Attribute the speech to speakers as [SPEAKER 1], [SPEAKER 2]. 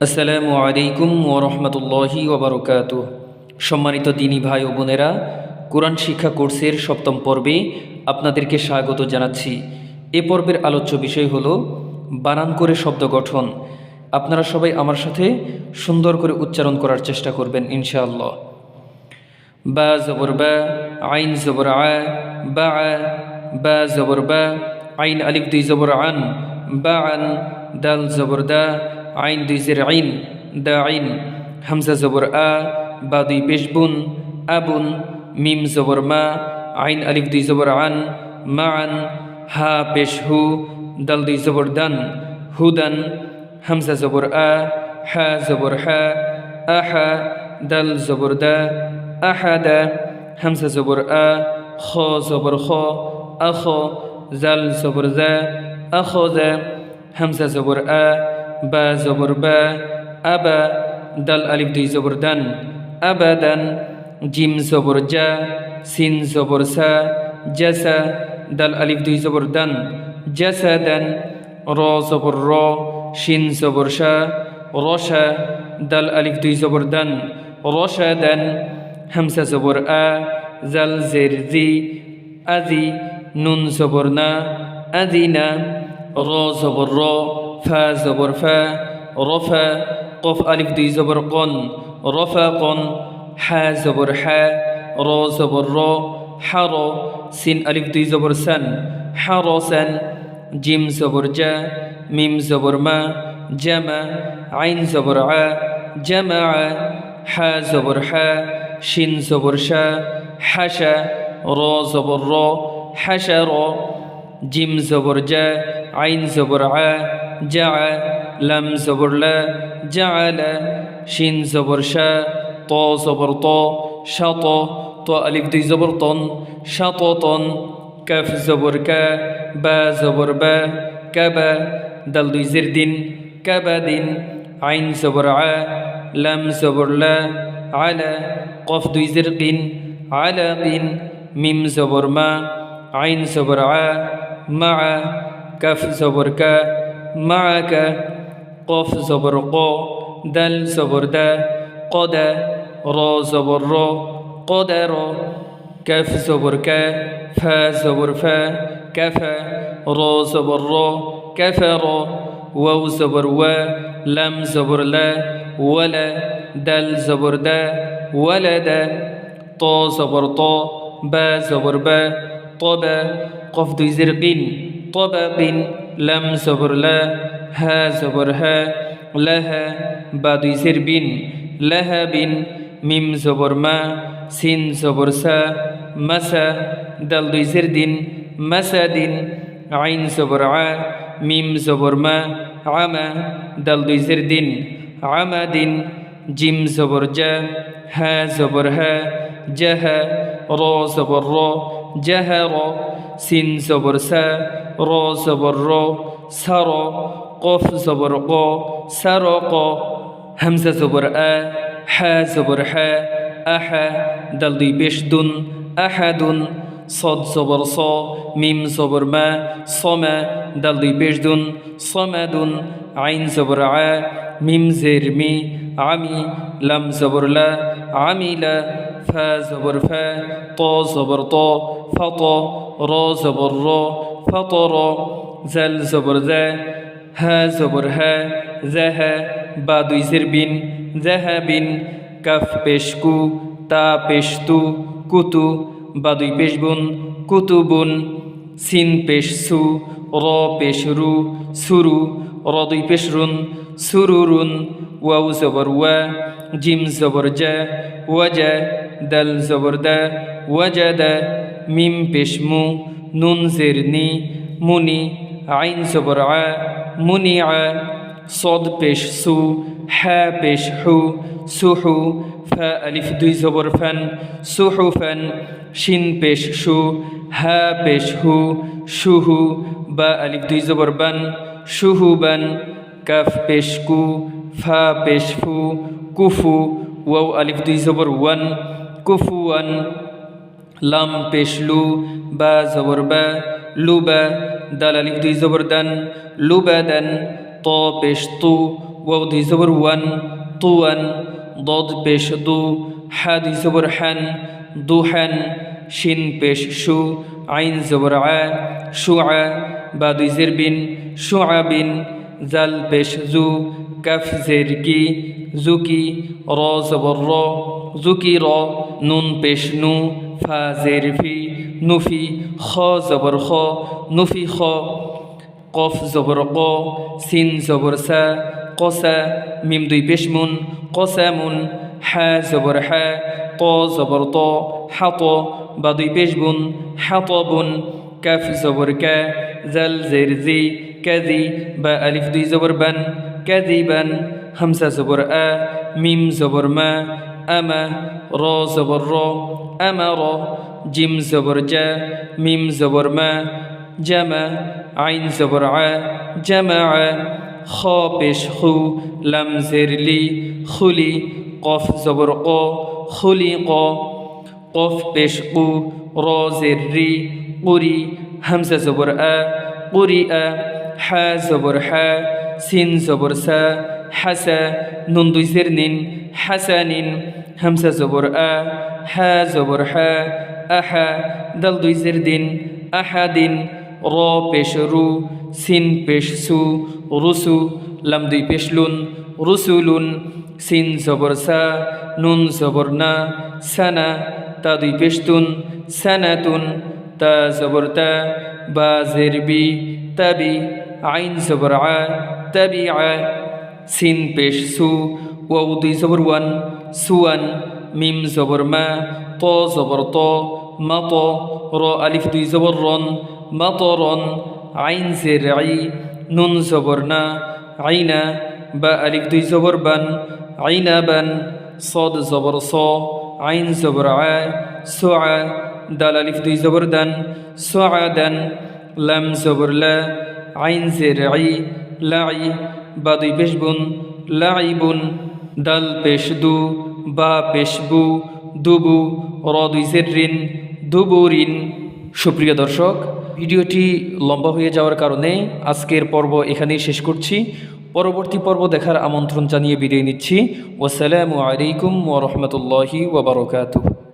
[SPEAKER 1] আসসালামু আলাইকুম ওরহমতুল্লাহি ওবরকাতুহ। সম্মানিত দিনী ভাই ও বোনেরা, কোরআন শিক্ষা কোর্সের সপ্তম পর্বে আপনাদেরকে স্বাগত জানাচ্ছি। এ পর্বের আলোচ্য বিষয় হলো বানান করে শব্দ গঠন। আপনারা সবাই আমার সাথে সুন্দর করে উচ্চারণ করার চেষ্টা করবেন ইনশাআল্লাহ। বা জবর বা, আইন জবর আ, বা আ, বা জবর বা, আইন আলিফ দুই জবর আন, বা আন, দাল জবর দা, আইন দুই জের আইন, দা আইন, হামজা জবর আ, বা দুই পেশ বুন, আবুন, মিম জবর মা, আইন আলিফ দুই জবর আন, মা আন, হা পেশ হু, দাল দুই জবর দান, হুদান, হামজা জবর আ, হা জবর হা, আহা, দাল জবর দা, আহাদা, হামজা জবর আ, খ জবর খ, আখ, জাল জবর জা, আখজা, হামজা জবর আ, বা জবর বা, আবা, দাল আলিফ দুই জবর দান, আবাদান, জিম জবর জা, সিন জবর সা, জাসা, দাল আলিফ দুই জবর দান, জাসাদান, র জবর র, শিন জবর শা, রশা, দাল আলিফ দুই জবর দান, রশাদান, হামজা জবর আ, জাল জের জি, আজি, নুন জবর না, আদিনা, র জবর র, ফা জবর ফা, রফা, কফ আলিফ দুই জবর কন, রফা কন, হা জবর হা, র জবর র, হার, সিন আলিফ দুই জবর সান, হারসান, জিম জবর জা, মিম জবর মা, জামা, আইন জবর আ, জামা, হা জবর হা, শিন জবর শা, হাসা, র জবর র, হাসার, জিম জবর জা, আইন জবর আ, জা, লাম জবর লা, জাআলা, শিন জবর শা, ত জবর ত, শাত, ত আলিফ দুই জবর তন, শাততন, কাফ জবর কা, বা জবর বা, কাবা, দাল দুই জের দিন, কাবাদিন, আইন জবর আ, লাম জবর লা, আলা, কফ দুই জের কিন, আলাকিন, মিম জবর মা, আইন জবর আ, মা, কাফ জবর কা, মাআকা, কফ জবর ক, দাল জবর দা, কদা, র জবর র, কদার, কাফ জবর কা, ফা জবর ফা, কাফা, র জবর র, কাফার, ওয়াও জবর ওয়া, লাম জবর লা, ওয়ালা, দাল জবর দা, ওয়ালাদা, ত জবর ত, বা জবর বা, তবা, কফ দুই জের কিন, তবাকিন, লাম জবর লা, হা জবর হা, লাহা, বা দুই জের বিন, লাহাবিন, মিম জবর মা, সিন জবর সা, মাসা, দাল দুই জের দিন, মাসাদিন, আইন জবর আ, মিম জবর মা, আমা, দাল দুই জের দিন, আমাদিন, জিম জবর জা, হা জবর হা, জাহা, র জবর র, জাহার, সিন জবর সা, র জবর র, সার, কফ জবর ক, সারক, হামজা জবর আ, হা জবর হা, আহা, দাল দুই পেশ দুন, আহাদুন, صاد জবর স, মিম জবর মা, সমা, দাল দুই পেশ দুন, সমাদুন, আইন জবর আ, মিম জের মি, আমি, লাম জবর লা, আমিলা, ফা জবর ফা, ত জবর ত, ফত, র জবর র, ফতর, জাল জবর জা, হা জবর হা, জাহা, বা দুই জের বিন, জাহাবিন, কাফ পেশ কু, তা পেশ তু, কুতু, বা দুই পেশ বুন, কুতুবুন, সিন পেশ সু, র পেশ রু, সুরু, র দুই পেশ রুন, সুরুরুন, ওয়াও জবর ওয়া, জিম জবর জা, ওয়াজা, দাল জবর দা, ওয়াজাদা, মিম পেশ মু, নুন জের নি, মুনি, আইন জবর আ, মুনিআ, صاد পেশ সু, হা পেশ হু, সুহু, ফা আলিফ দুই জবর ফান, সুহুফান, শিন পেশ শু, হা পেশ হু, শুহু, বা আলিফ দুই জবর বান, শুহুবান, কাফ পেশ কু, ফা পেশ ফু, কুফু, ওয়াও আলিফ দুই জবর ওয়ান, কুফুয়ান, লাম পেশ লু, বা জবর বা, লুবা, দাল আলিফ দুই জবর দান, লুবাদান, ত পেশ তু, ওয়াও দুই জবর ওয়ান তুয়ান দদ পেশ দু হা দুই জবর হ্যান দুহান শিন পেশ শু আইন জবর আ শু আ বা দুই জের বিন শু আ বিন জাল পেশ জু কাফ জের কি জুকি র জবর র জুকি র নুন পেশ নু ফা জের ফি নুফি খ জবর খ নুফি খ কফ জবর ক সিন জবর সা কসা মিম দুই পেশ মুন কসামুন হা জবর হা ত জবর ত হাত বা দুই পেশ বুন হাতবুন কাফ জবর কা জাল জের জি কাজি বা আলিফ দুই জবর বান কাজিবান হামসা জবর আ মিম জবর মা আমা র জবর র আমার জিম জবর জা মিম জবর মা জামা আইন জবর আ জামা খ পেশ খু লাম জের লি খুলি কফ জবর ক খুলি ক কফ পেশ কু র জের রি কুরি হামসা জবর আ কুরি আ হা জবর হা সিন জবর সা হাসা নুন দুই জের নিন হাসানিন হামসা জবর আ হা জবর হা আহা দাল দুই জের দিন আহাদিন র পেশ রু সিন পেশ সু রুসু লাম দুই পেশ লুন রুসুলুন সিন জবর সা নুন জবর না সানা তা দুই পেশ তুন সানাতুন তা জবর তা বা জের বি তাবি আইন জবর আ তাবি আ সিন পেশ সু ওয়াও দুই জবর ওয়ান সুয়ান মিম জবর মা ত জবর ত মাত র আলিফ দুই জবর রন মাতরন আইন জের আই নুন জবর না আইনা বা আলিফ দুই জবর বান আইনা বান সদ জবর স আইন জবর আ সোয়া দাল আলিফ দুই জবর দান সোয়াদান লাম জবর লা আইন জের আই লাই বা দুই পেশ বুন লাইবুন দাল পেশ দু বা পেশ বু দুবু র দুই জের রিন দুবুরিন। সুপ্রিয় দর্শক, ভিডিওটি লম্বা হয়ে যাওয়ার কারণে আজকের পর্ব এখানেই শেষ করছি। পরবর্তী পর্ব দেখার আমন্ত্রণ জানিয়ে বিদায় নিচ্ছি। ওয়াসসালামু আলাইকুম ওয়া রাহমাতুল্লাহি ওয়া বারাকাতুহু।